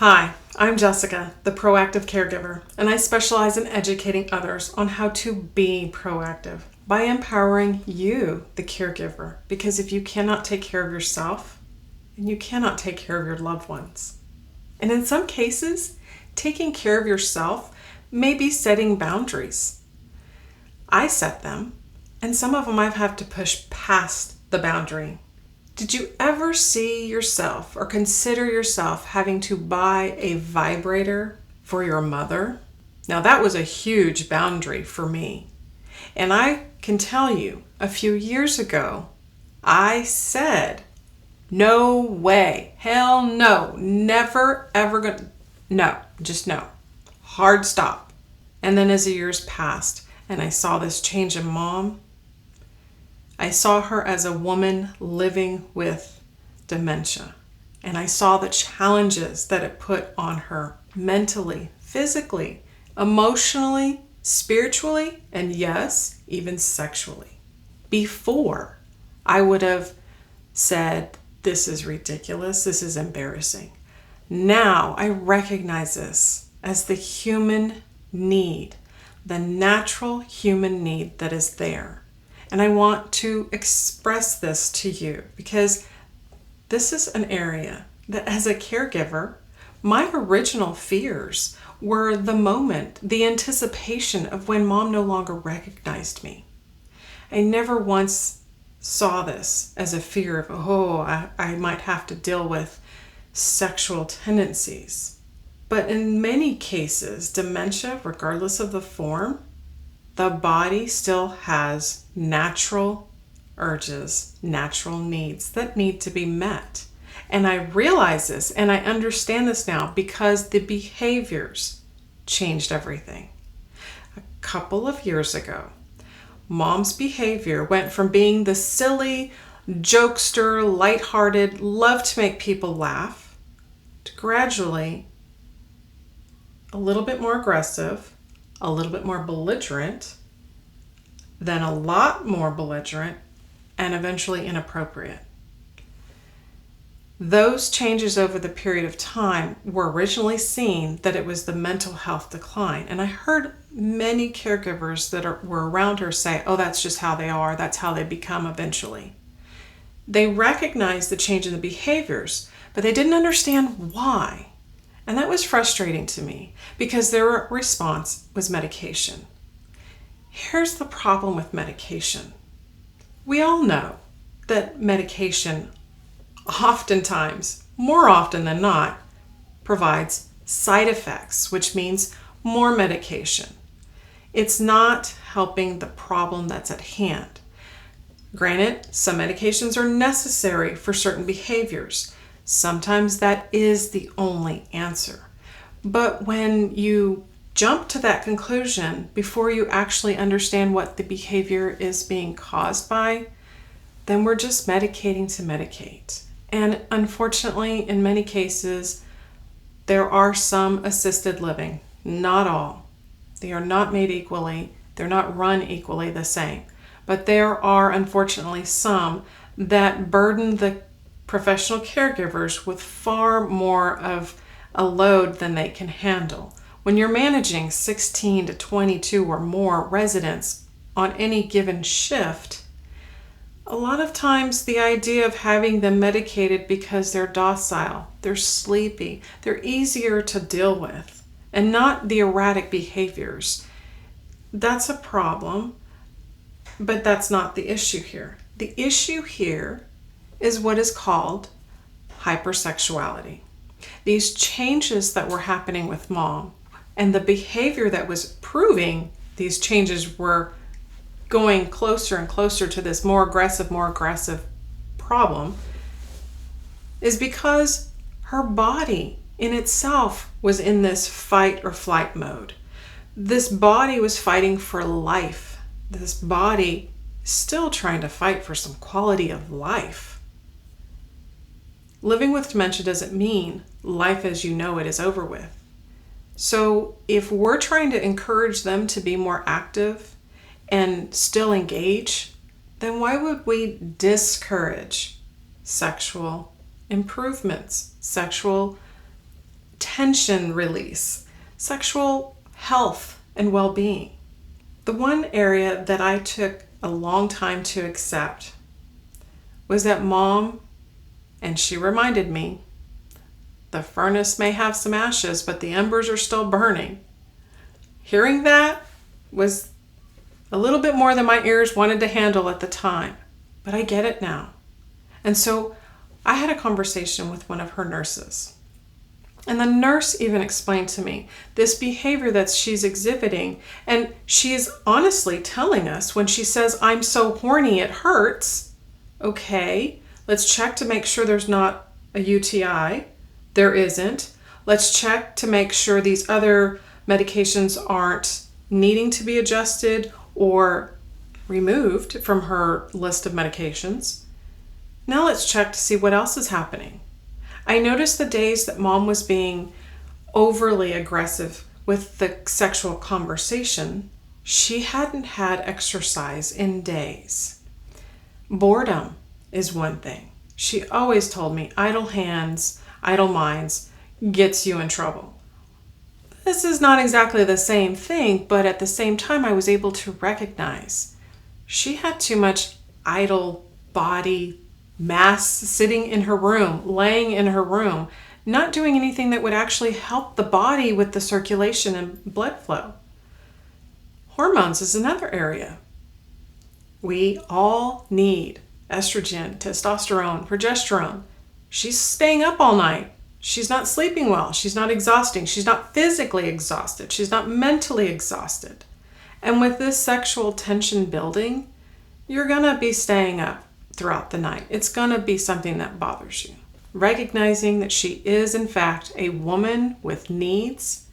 Hi, I'm Jessica, the proactive caregiver, and I specialize in educating others on how to be proactive by empowering you, the caregiver, because if you cannot take care of yourself, then you cannot take care of your loved ones. And in some cases, taking care of yourself may be setting boundaries. I set them, and some of them I've had to push past the boundary. Did you ever see yourself or consider yourself having to buy a vibrator for your mother? Now that was a huge boundary for me. And I can tell you, a few years ago, I said, no way, hell no, never ever gonna, no, just no, hard stop. And then as the years passed and I saw this change in Mom, I saw her as a woman living with dementia, and I saw the challenges that it put on her mentally, physically, emotionally, spiritually, and yes, even sexually. Before, I would have said, this is ridiculous, this is embarrassing. Now, I recognize this as the human need, the natural human need that is there. And I want to express this to you because this is an area that as a caregiver, my original fears were the moment, the anticipation of when Mom no longer recognized me. I never once saw this as a fear of, I might have to deal with sexual tendencies. But in many cases, dementia, regardless of the form, the body still has natural urges, natural needs that need to be met. And I realize this and I understand this now because the behaviors changed everything. A couple of years ago, Mom's behavior went from being the silly, jokester, lighthearted, love to make people laugh, to gradually a little bit more aggressive, a little bit more belligerent, then a lot more belligerent, and eventually inappropriate. Those changes over the period of time were originally seen that it was the mental health decline. And I heard many caregivers that were around her say, oh, that's just how they are. That's how they become eventually. They recognized the change in the behaviors, but they didn't understand why. And that was frustrating to me because their response was medication. Here's the problem with medication. We all know that medication oftentimes, more often than not, provides side effects, which means more medication. It's not helping the problem that's at hand. Granted, some medications are necessary for certain behaviors. Sometimes that is the only answer. But when you jump to that conclusion before you actually understand what the behavior is being caused by, then we're just medicating to medicate. And unfortunately, in many cases, there are some assisted living, not all. They are not made equally. They're not run equally the same. But there are, unfortunately, some that burden the professional caregivers with far more of a load than they can handle. When you're managing 16 to 22 or more residents on any given shift, a lot of times the idea of having them medicated because they're docile, they're sleepy, they're easier to deal with, and not the erratic behaviors, that's a problem, but that's not the issue here. The issue here is what is called hypersexuality. These changes that were happening with Mom and the behavior that was proving these changes were going closer and closer to this more aggressive problem is because her body in itself was in this fight or flight mode. This body was fighting for life. This body still trying to fight for some quality of life. Living with dementia doesn't mean life as you know it is over with. So if we're trying to encourage them to be more active and still engage, then why would we discourage sexual improvements, sexual tension release, sexual health and well-being. The one area that I took a long time to accept was that Mom, and she reminded me, the furnace may have some ashes, but the embers are still burning. Hearing that was a little bit more than my ears wanted to handle at the time, but I get it now. And so I had a conversation with one of her nurses. And the nurse even explained to me this behavior that she's exhibiting. And she is honestly telling us when she says, I'm so horny, it hurts. Okay, let's check to make sure there's not a UTI. There isn't. Let's check to make sure these other medications aren't needing to be adjusted or removed from her list of medications. Now let's check to see what else is happening. I noticed the days that Mom was being overly aggressive with the sexual conversation, she hadn't had exercise in days. Boredom is one thing. She always told me idle hands, idle minds gets you in trouble. This is not exactly the same thing, but at the same time I was able to recognize she had too much idle body mass sitting in her room, laying in her room, not doing anything that would actually help the body with the circulation and blood flow. Hormones is another area. We all need estrogen, testosterone, progesterone. She's staying up all night. She's not sleeping well. She's not exhausting. She's not physically exhausted. She's not mentally exhausted. And with this sexual tension building, you're going to be staying up throughout the night. It's going to be something that bothers you. Recognizing that she is, in fact, a woman with needs.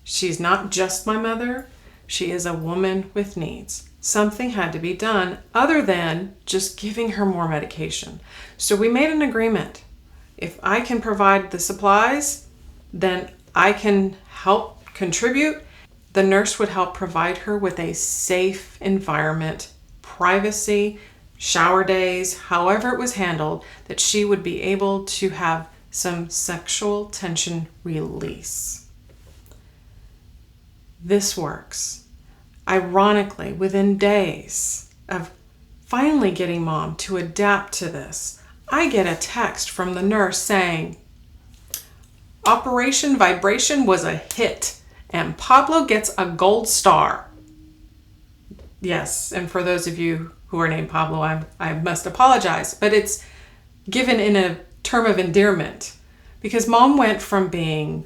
She's not just my mother. She is a woman with needs. Something had to be done other than just giving her more medication. So we made an agreement. If I can provide the supplies, then I can help contribute. The nurse would help provide her with a safe environment, privacy, shower days, however it was handled, that she would be able to have some sexual tension release. This works. Ironically, within days of finally getting Mom to adapt to this, I get a text from the nurse saying, Operation Vibration was a hit and Pablo gets a gold star. Yes, and for those of you who are named Pablo, I must apologize, but it's given in a term of endearment because Mom went from being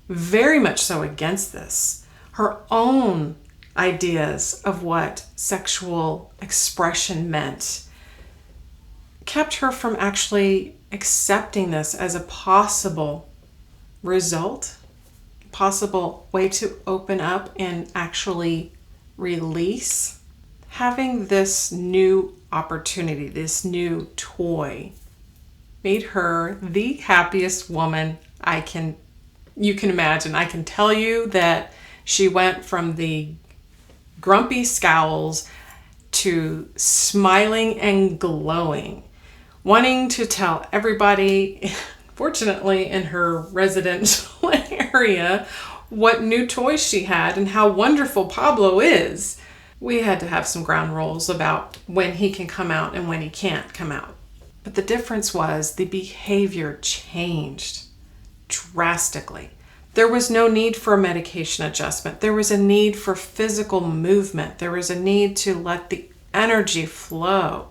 very much so against this, her own ideas of what sexual expression meant, kept her from actually accepting this as a possible result, possible way to open up and actually release. Having this new opportunity, this new toy, made her the happiest woman you can imagine. I can tell you that she went from the grumpy scowls to smiling and glowing, wanting to tell everybody, fortunately in her residential area, what new toys she had and how wonderful Pablo is. We had to have some ground rules about when he can come out and when he can't come out. But the difference was the behavior changed drastically. There was no need for a medication adjustment. There was a need for physical movement. There was a need to let the energy flow.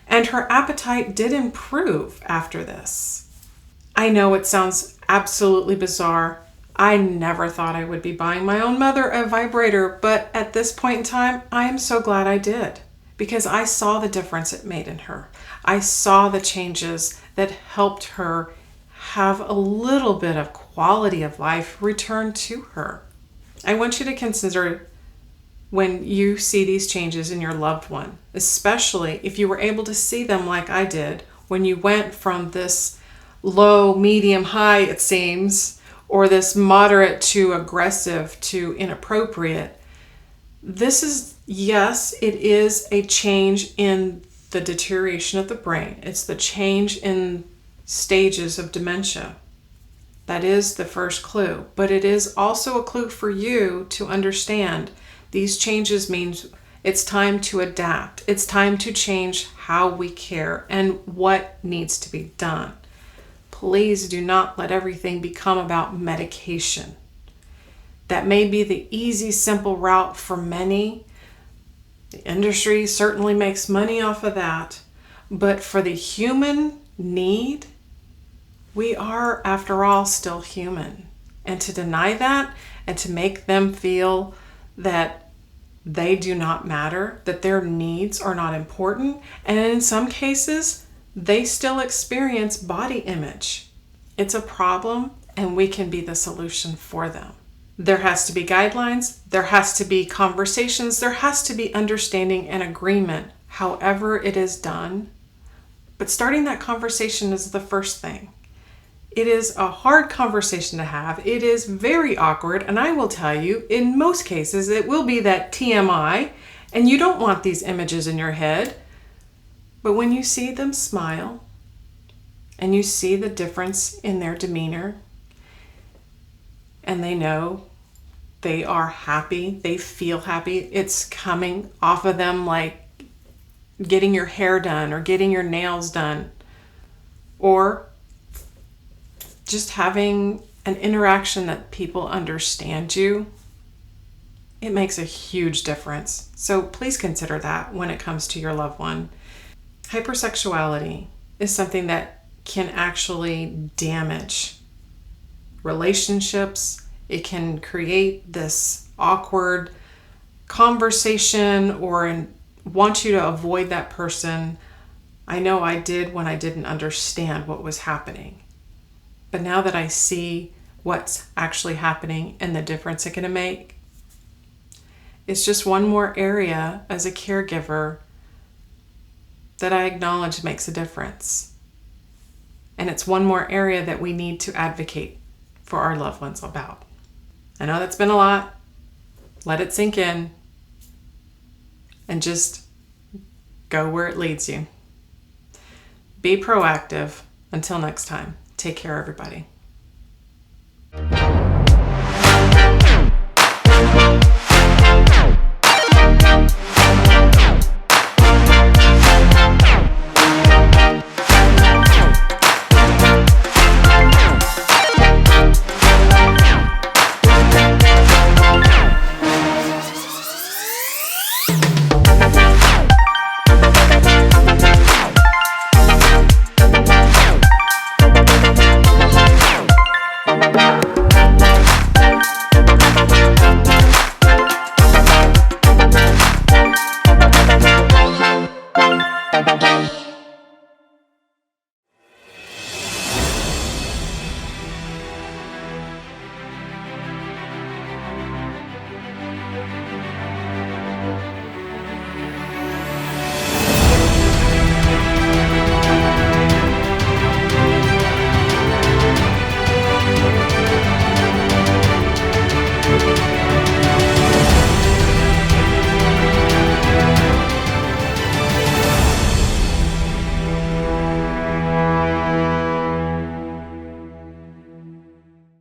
And her appetite did improve after this. I know it sounds absolutely bizarre. I never thought I would be buying my own mother a vibrator, but at this point in time, I am so glad I did because I saw the difference it made in her. I saw the changes that helped her have a little bit of quality of life return to her. I want you to consider when you see these changes in your loved one, especially if you were able to see them like I did when you went from this low, medium, high, it seems, or this moderate to aggressive to inappropriate. This is, yes, it is a change in the deterioration of the brain. It's the change in stages of dementia. That is the first clue, but it is also a clue for you to understand these changes means it's time to adapt. It's time to change how we care and what needs to be done. Please do not let everything become about medication. That may be the easy, simple route for many. The industry certainly makes money off of that. But for the human need, we are, after all, still human. And to deny that and to make them feel that they do not matter, that their needs are not important, and in some cases, they still experience body image. It's a problem, and we can be the solution for them. There has to be guidelines, there has to be conversations, there has to be understanding and agreement, however it is done. But starting that conversation is the first thing. It is a hard conversation to have. It is very awkward, and I will tell you, in most cases, it will be that TMI, and you don't want these images in your head. But when you see them smile, and you see the difference in their demeanor, and they know they are happy, they feel happy, it's coming off of them like getting your hair done or getting your nails done, or just having an interaction that people understand you, it makes a huge difference. So please consider that when it comes to your loved one. Hypersexuality is something that can actually damage relationships. It can create this awkward conversation or want you to avoid that person. I know I did when I didn't understand what was happening. But now that I see what's actually happening and the difference it can make, it's just one more area as a caregiver that I acknowledge makes a difference. And it's one more area that we need to advocate for our loved ones about. I know that's been a lot. Let it sink in and just go where it leads you. Be proactive. Until next time, take care, everybody.